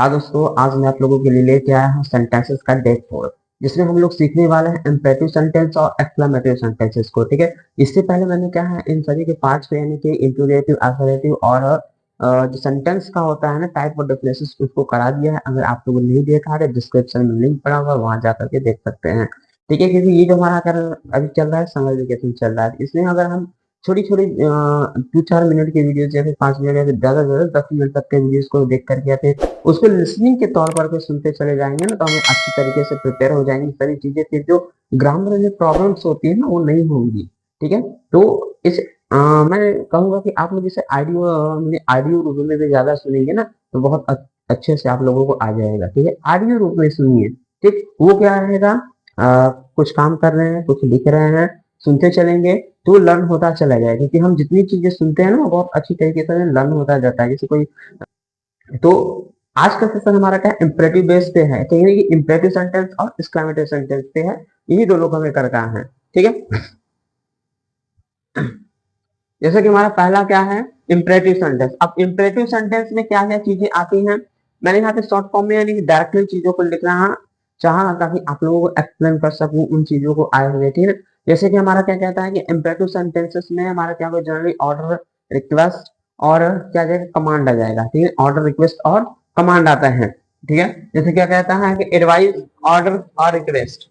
हाँ दोस्तों, आज मैं आप लोगों के लिए लेके आया हूँ सेंटेंसेस का डे 4, जिसमें हम लोग सीखने वाले हैं इम्पेरेटिव सेंटेंस और एक्सक्लेमेटरी सेंटेंसेस को। ठीक है, इससे पहले मैंने क्या है इन सभी के पार्ट्स को यानी कि इंटरोगेटिव, अफर्मेटिव और जो सेंटेंस का होता है ना टाइप ऑफ डेफिनेशंस उसको करा दिया है। अगर आप लोगों ने नहीं देखा है डिस्क्रिप्शन में लिंक पड़ा हुआ है, वहां जाकर के देख सकते हैं। ठीक है, क्योंकि ये जो हमारा अगर अभी चल रहा है समर वेकेशन चल रहा है, इसमें अगर हम छोटी छोटी 2-4 मिनट की वीडियोस या फिर 5 मिनट या फिर ज्यादा से ज्यादा 10 मिनट तक के वीडियोस को देख करके या फिर उसको लिसनिंग के तौर पर के सुनते चले जाएंगे ना, तो हमें अच्छी तरीके से प्रिपेयर हो जाएंगी सारी चीजें। फिर जो ग्रामर में प्रॉब्लम्स होती है ना वो नहीं होंगी। ठीक है, तो इस मैं कहूंगा कि आप लोग इसे ऑडियो रूप में भी ज्यादा सुनेंगे ना तो बहुत अच्छे से आप लोगों को आ जाएगा। ठीक है, ऑडियो रूप में सुनिए। ठीक, वो क्या रहेगा, कुछ काम कर रहे हैं, कुछ लिख रहे हैं, सुनते चलेंगे तो लर्न होता चला जाएगा। क्योंकि हम जितनी चीजें सुनते हैं ना वो बहुत अच्छी तरीके से लर्न होता जाता है। जैसे कोई, तो आज का सेशन हमारा क्या है, इंपरेटिव बेस पे है। तो यानी कि इंपरेटिव सेंटेंस और एक्सक्लेमेटरी सेंटेंस पे है, यही दो लोग हमें करना है। ठीक है, जैसे कि हमारा पहला क्या है, इंपरेटिव सेंटेंस। अब इंपरेटिव सेंटेंस में क्या क्या चीजें आती हैं, मैंने यहाँ पे शॉर्ट फॉर्म में यानी कि डायरेक्टली चीजों को लिखना चाहा ताकि आप लोगों को एक्सप्लेन कर सकूं उन चीजों को आए हुए। ठीक है, जैसे कि हमारा क्या कहता है कि इंपरेटिव सेंटेंसेस में हमारा क्या होगा, जनरली ऑर्डर, रिक्वेस्ट और क्या जाएगा, कमांड आ जाएगा। ठीक है, ऑर्डर, रिक्वेस्ट और कमांड आता है। ठीक है, जैसे क्या कहता है कि एडवाइस, ऑर्डर और रिक्वेस्ट।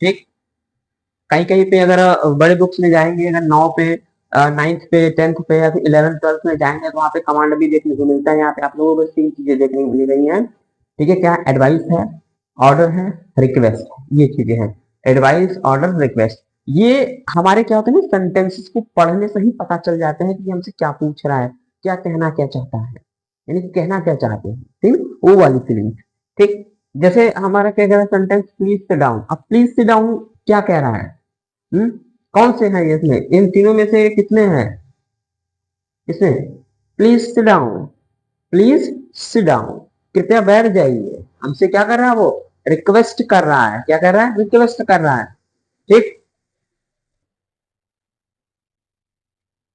ठीक, कहीं कहीं पे अगर बड़े बुक्स में जाएंगे, अगर 9 पे, 9th पे, 10th पे या फिर 11th 12th में जाएंगे तो वहाँ पे कमांड भी देखने को मिलता है। यहाँ पे आप लोगों को 3 चीजें देखने को मिल रही हैं। ठीक है, क्या एडवाइस है, ऑर्डर है, रिक्वेस्ट, ये चीजें हैं। एडवाइस, ऑर्डर, रिक्वेस्ट, ये हमारे क्या होते हैं ना, सेंटेंसेस को पढ़ने से ही पता चल जाते हैं कि हमसे क्या पूछ रहा है, क्या कहना क्या चाहता है, यानी कि कहना क्या चाहते हैं। ठीक, वो वाली फीलिंग। ठीक, जैसे हमारा क्या कह रहा है सेंटेंस, प्लीज सिट डाउन। अब प्लीज सिट डाउन क्या कह रहा है, हम्म, कौन से हैं ये इसमें, इन तीनों में से कितने हैं इसमें, please sit down, please sit down, कृपया बैठ जाइए। हमसे क्या कर रहा है वो, रिक्वेस्ट कर रहा है। क्या कर रहा है, रिक्वेस्ट कर रहा है। ठीक,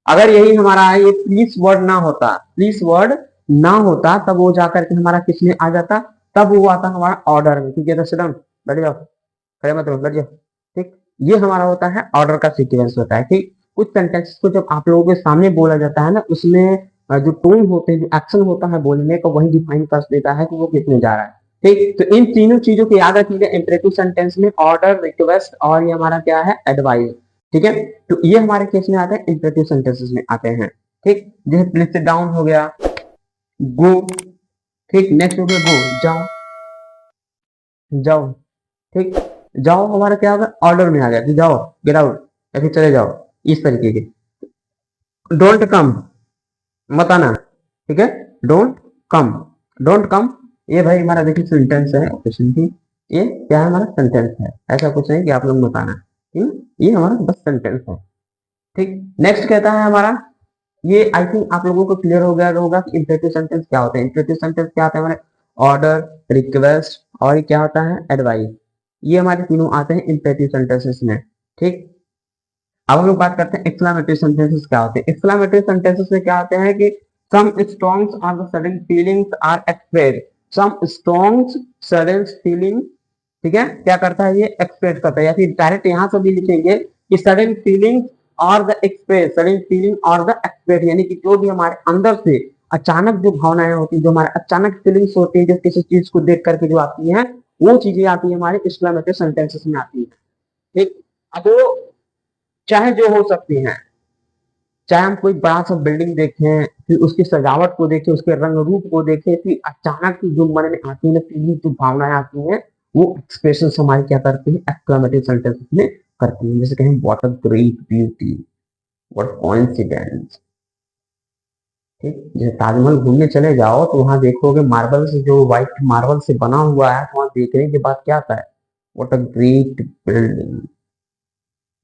अगर यही हमारा ये प्लीज वर्ड ना होता, प्लीज वर्ड ना होता तब वो जाकर के हमारा किस में आ जाता, तब वो आता हमारा ऑर्डर में। ठीक है, तो सिट डाउन, बैठ जाओ, खड़े मत रहो, बैठ जाओ। ठीक, ये हमारा होता है ऑर्डर का सीक्वेंस होता है। ठीक, कुछ सेंटेंस को जब आप लोगों के सामने बोला जाता है ना, उसमें जो टोन होते हैं, जो एक्शन होता है बोलने का, वही डिफाइन कर देता है कि वो किसमें जा रहा है। ठीक, तो इन तीनों चीजों की याद रखिएगा इंपरेटिव सेंटेंस में, ऑर्डर, रिक्वेस्ट और ये हमारा क्या है, एडवाइस। ठीक है, तो ये हमारे केस में आते हैं, इंपरेटिव सेंटेंसेस में आते हैं। ठीक, जैसे प्लीज सिट डाउन हो गया, गो। ठीक, नेक्स्ट हो गया गो, जाओ, जाओ। ठीक, जाओ हमारा क्या होगा, ऑर्डर में आ गया कि जाओ, गेट आउट, या फिर चले जाओ, इस तरीके के। डोंट कम, मत आना। ठीक है, डोंट कम, डोंट कम, ये भाई हमारा देखिए सेंटेंस है ऑप्शन की। ये क्या है, हमारा सेंटेंस है, ऐसा कुछ नहीं कि आप लोग मत आना। ये हमारा बस सेंटेंस है। ठीक, नेक्स्ट कहता है हमारा, ये आई थिंक आप लोगों को क्लियर हो गया होगा कि इंपरेटिव सेंटेंस क्या होते हैं। इंपरेटिव सेंटेंस क्या होता है हमारे, ऑर्डर, रिक्वेस्ट और ये क्या होता है, एडवाइस। ये हमारे तीनों आते हैं इंपरेटिव सेंटेंसेस में। ठीक, अब हम लोग बात करते हैं एक्सक्लेमेटरी सेंटेंसेस क्या होते हैं। एक्सक्लेमेटरी सेंटेंसेस में क्या होते हैं कि सम स्ट्रॉन्ग और the sudden feelings are express, some strong sudden feeling. ठीक है, क्या करता है ये, एक्सप्रेस करता है, या फिर डायरेक्ट यहां से भी लिखेंगे कि सडन फीलिंग और द एक्सप्रेस, सडन फीलिंग और द एक्सप्रेस, यानी कि जो भी हमारे अंदर से अचानक जो भावनाएं होती है, जो हमारे अचानक फीलिंग्स होती है, जो किसी चीज को देख करके जो आती है, वो चीजें आती है हमारे एक्सक्लेमेटरी सेंटेंसेस में आती है। ठीक, अब वो चाहे जो हो सकती हैं, चाहे हम कोई बड़ा सा बिल्डिंग देखें, फिर उसकी सजावट को देखें, उसके रंग रूप को देखें, फिर अचानक जो मन में आती है फीलिंग, जो भावनाएं आती हैं, वो एक्सप्रेशन हमारी क्या करती है, एक्सक्लेमेटरी सेंटेंस में करती है। जैसे कहें what a great beauty, what confidence. ठीक, जैसे ताजमहल घूमने चले जाओ तो वहां देखोगे मार्बल से, जो व्हाइट मार्बल से बना हुआ है, तो वहां देखने के बाद क्या आता है, व्हाट अ ग्रेट बिल्डिंग,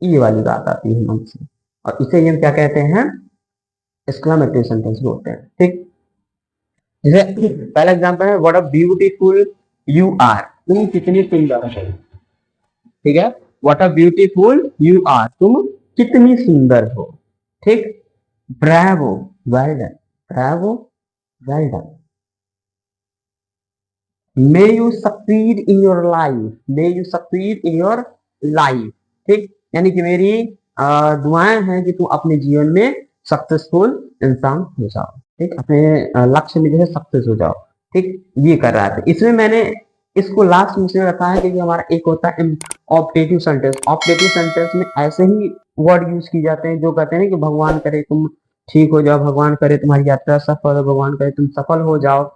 ये वाली बात आती है मन से। और इसे हम क्या कहते हैं, एक्सक्लेमेटरी सेंटेंस बोलते हैं। ठीक, जैसे पहला एग्जांपल है, what a beautiful you are, तुम कितनी सुंदर हो। ठीक है, what a beautiful you are, तुम कितनी सुंदर हो। ठीक, bravo, well done, bravo, well done. May you succeed in your life, may you succeed in your life. ठीक, यानी कि मेरी दुआएं हैं कि तुम अपने जीवन में सक्सेसफुल इंसान हो जाओ। ठीक, अपने लक्ष्य में जो है सक्सेस हो जाओ। ठीक, ये कर रहा था इसमें मैंने इसको लास्ट में इसलिए रखा है क्योंकि हमारा एक होता है ऑप्टेटिव सेंटेंस। ऑप्टेटिव सेंटेंस में ऐसे ही वर्ड यूज किए जाते हैं जो कहते हैं कि भगवान करे तुम ठीक हो जाओ, भगवान करे तुम्हारी यात्रा सफल हो, भगवान करे तुम सफल हो जाओ,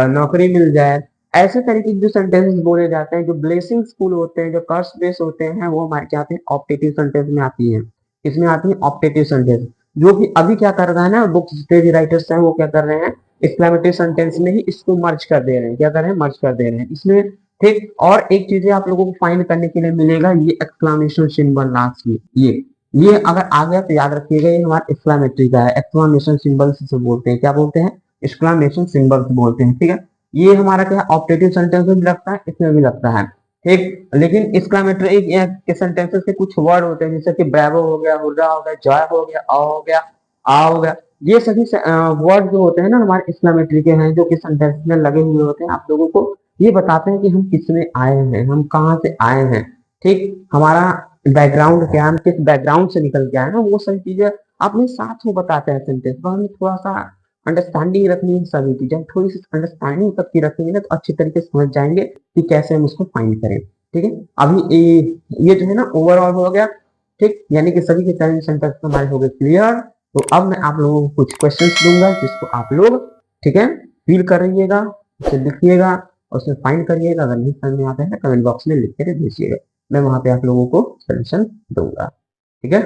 नौकरी मिल जाए। ऐसे तरीके के जो सेंटेंसेस बोले जाते हैं, जो ब्लेसिंग्स फुल होते हैं, जो कर्स बेस होते हैं, वो हमारे क्या आते हैं ऑप्टेटिव सेंटेंस में आती है। इसमें आती है ऑप्टेटिव सेंटेंस, जो कि अभी क्या कर रहा है ना बुक्स जितने राइटर्स हैं वो क्या कर रहे हैं एक्सक्लेमेटरी सेंटेंस में ही इसको मर्ज कर दे रहे हैं। क्या कर रहे हैं, मर्ज कर दे रहे हैं इसमें। ठीक, और एक चीजें आप लोगों को फाइंड करने के लिए मिलेगा, ये एक्सक्लेमेशन सिंबल लास्ट में, ये अगर आ गया तो याद रखिएगा ये हमारा एक्सक्लेमेटरी का है। एक्सक्लेमेशन सिंबल से बोलते हैं, क्या बोलते हैं, एक्सक्लेमेशन सिंबल बोलते हैं। ठीक है, ये हमारा क्या ऑप्टेटिव सेंटेंस में भी लगता है, इसमें भी लगता है। ठीक, लेकिन एक्सक्लेमेटरी के सेंटेंसेस के कुछ वर्ड होते हैं जैसे कि ब्रेवो हो गया, हुर्रा हो गया, जॉय हो गया, आ हो गया, आ हो गया। ये सभी वर्ड जो होते हैं ना हमारे एक्सक्लेमेटरी के हैं, जो कि सेंटेंस में लगे हुए होते हैं, आप लोगों को ये बताते हैं कि हम किस में आए हैं, हम कहाँ से आए हैं। ठीक, हमारा बैकग्राउंड क्या है, हम किस बैकग्राउंड से निकल के आए हैं, वो सारी चीजें अपने साथ में बताते हैं सेंटेंस। तो हमें थोड़ा सा अंडरस्टैंडिंग रखनी है सभी चीजें, थोड़ी सी अंडरस्टैंडिंग तक की रखेंगे ना तो अच्छी तरीके से समझ जाएंगे कि कैसे हम उसको फाइंड करें। ठीक है, अभी ये जो है ना ओवरऑल हो गया। ठीक, यानी कि सभी के चैलेंज सेंटेंस हमारे हो गए क्लियर। तो अब मैं आप लोगों को कुछ क्वेश्चंस दूंगा जिसको आप लोग ठीक है फील कर रहिएगा, उसे लिखिएगा और उसे फाइंड करिएगा। अगर नहीं समझ में आता है तो कमेंट बॉक्स में लिख कर भेजिएगा, मैं वहां पे आप लोगों को सोल्यूशन दूंगा। ठीक है,